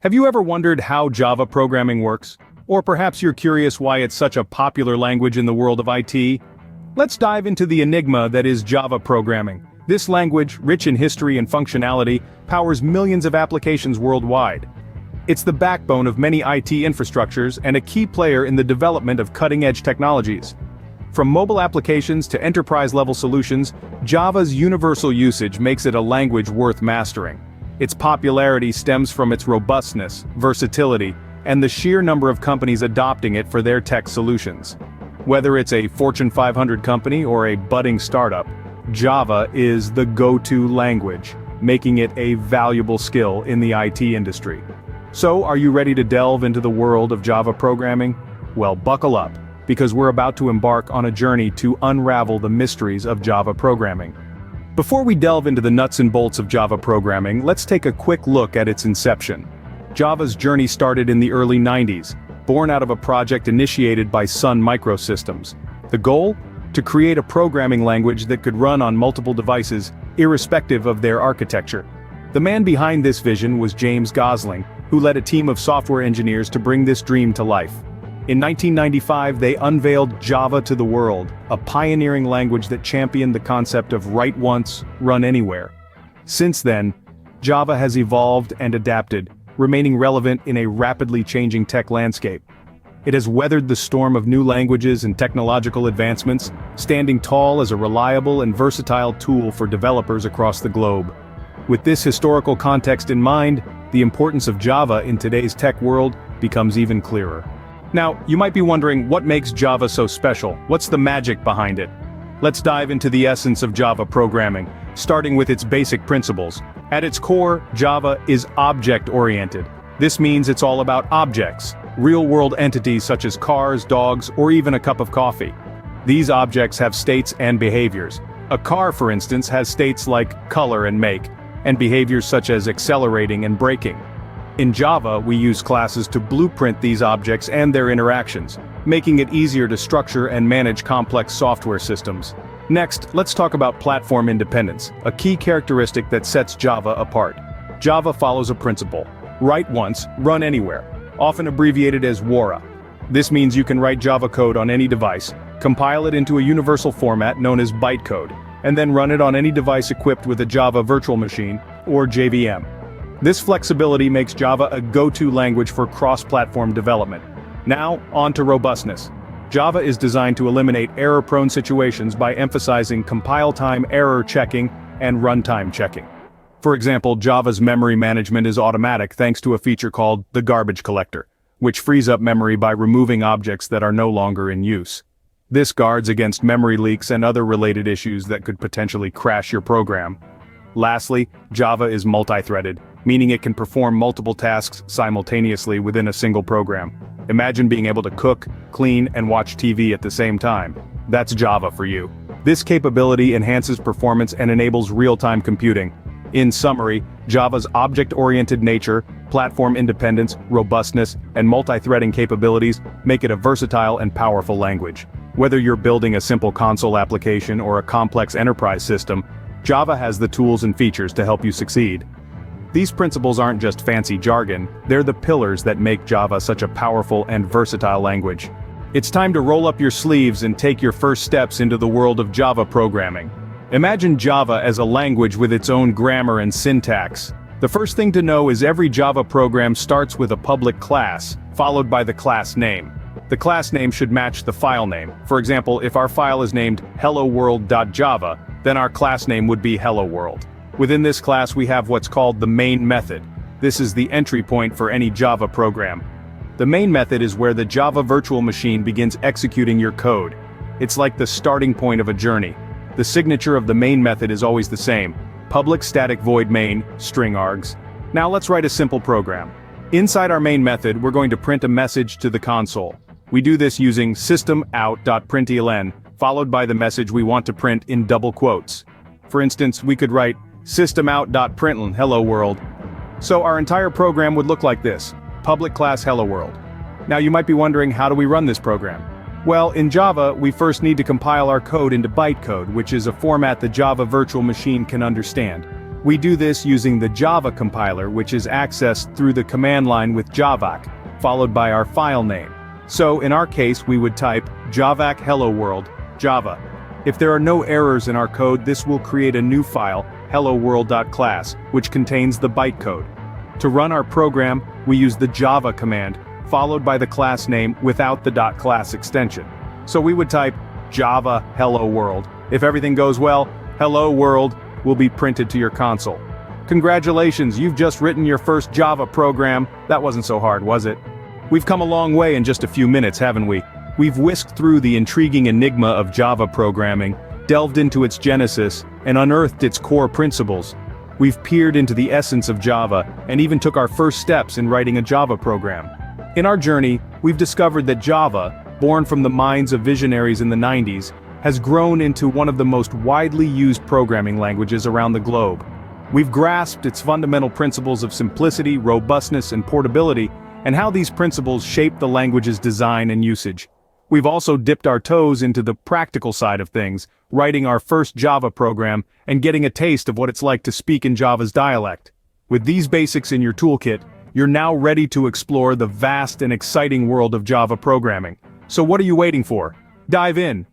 Have you ever wondered how Java programming works? Or perhaps you're curious why it's such a popular language in the world of IT? Let's dive into the enigma that is Java programming. This language, rich in history and functionality, powers millions of applications worldwide. It's the backbone of many IT infrastructures and a key player in the development of cutting-edge technologies. From mobile applications to enterprise-level solutions, Java's universal usage makes it a language worth mastering. Its popularity stems from its robustness, versatility, and the sheer number of companies adopting it for their tech solutions. Whether it's a Fortune 500 company or a budding startup, Java is the go-to language, making it a valuable skill in the IT industry. So, are you ready to delve into the world of Java programming? Well, buckle up, because we're about to embark on a journey to unravel the mysteries of Java programming. Before we delve into the nuts and bolts of Java programming, let's take a quick look at its inception. Java's journey started in the early 90s, born out of a project initiated by Sun Microsystems. The goal? To create a programming language that could run on multiple devices, irrespective of their architecture. The man behind this vision was James Gosling, who led a team of software engineers to bring this dream to life. In 1995, they unveiled Java to the world, a pioneering language that championed the concept of write once, run anywhere. Since then, Java has evolved and adapted, remaining relevant in a rapidly changing tech landscape. It has weathered the storm of new languages and technological advancements, standing tall as a reliable and versatile tool for developers across the globe. With this historical context in mind, the importance of Java in today's tech world becomes even clearer. Now, you might be wondering what makes Java so special. What's the magic behind it? Let's dive into the essence of Java programming, starting with its basic principles. At its core, Java is object-oriented. This means it's all about objects, real-world entities such as cars, dogs, or even a cup of coffee. These objects have states and behaviors. A car, for instance, has states like color and make, and behaviors such as accelerating and braking. In Java, we use classes to blueprint these objects and their interactions, making it easier to structure and manage complex software systems. Next, let's talk about platform independence, a key characteristic that sets Java apart. Java follows a principle: write once, run anywhere, often abbreviated as WARA. This means you can write Java code on any device, compile it into a universal format known as bytecode, and then run it on any device equipped with a Java virtual machine, or JVM. This flexibility makes Java a go-to language for cross-platform development. Now, on to robustness. Java is designed to eliminate error-prone situations by emphasizing compile-time error checking and runtime checking. For example, Java's memory management is automatic thanks to a feature called the garbage collector, which frees up memory by removing objects that are no longer in use. This guards against memory leaks and other related issues that could potentially crash your program. Lastly, Java is multi-threaded, meaning it can perform multiple tasks simultaneously within a single program. Imagine being able to cook, clean, and watch TV at the same time. That's Java for you. This capability enhances performance and enables real-time computing. In summary, Java's object-oriented nature, platform independence, robustness, and multi-threading capabilities make it a versatile and powerful language. Whether you're building a simple console application or a complex enterprise system, Java has the tools and features to help you succeed. These principles aren't just fancy jargon, they're the pillars that make Java such a powerful and versatile language. It's time to roll up your sleeves and take your first steps into the world of Java programming. Imagine Java as a language with its own grammar and syntax. The first thing to know is every Java program starts with a public class, followed by the class name. The class name should match the file name. For example, if our file is named helloworld.java, then our class name would be hello world. Within this class we have what's called the main method. This is the entry point for any Java program. The main method is where the Java virtual machine begins executing your code. It's like the starting point of a journey. The signature of the main method is always the same: public static void main, string args. Now let's write a simple program. Inside our main method, we're going to print a message to the console. We do this using systemout.println, followed by the message we want to print in double quotes. For instance, we could write systemout.println hello world. So our entire program would look like this: public class hello world. Now you might be wondering, how do we run this program? Well, in Java, we first need to compile our code into bytecode, which is a format the Java virtual machine can understand. We do this using the Java compiler, which is accessed through the command line with javac, followed by our file name. So in our case we would type javac hello world, java. If there are no errors in our code, this will create a new file, hello-world.class, which contains the bytecode. To run our program, we use the java command, followed by the class name without the .class extension. So we would type java hello world. If everything goes well, hello world will be printed to your console. Congratulations, you've just written your first Java program. That wasn't so hard, was it? We've come a long way in just a few minutes, haven't we? We've whisked through the intriguing enigma of Java programming, delved into its genesis, and unearthed its core principles. We've peered into the essence of Java, and even took our first steps in writing a Java program. In our journey, we've discovered that Java, born from the minds of visionaries in the 90s, has grown into one of the most widely used programming languages around the globe. We've grasped its fundamental principles of simplicity, robustness, and portability, and how these principles shape the language's design and usage. We've also dipped our toes into the practical side of things, writing our first Java program and getting a taste of what it's like to speak in Java's dialect. With these basics in your toolkit, you're now ready to explore the vast and exciting world of Java programming. So what are you waiting for? Dive in!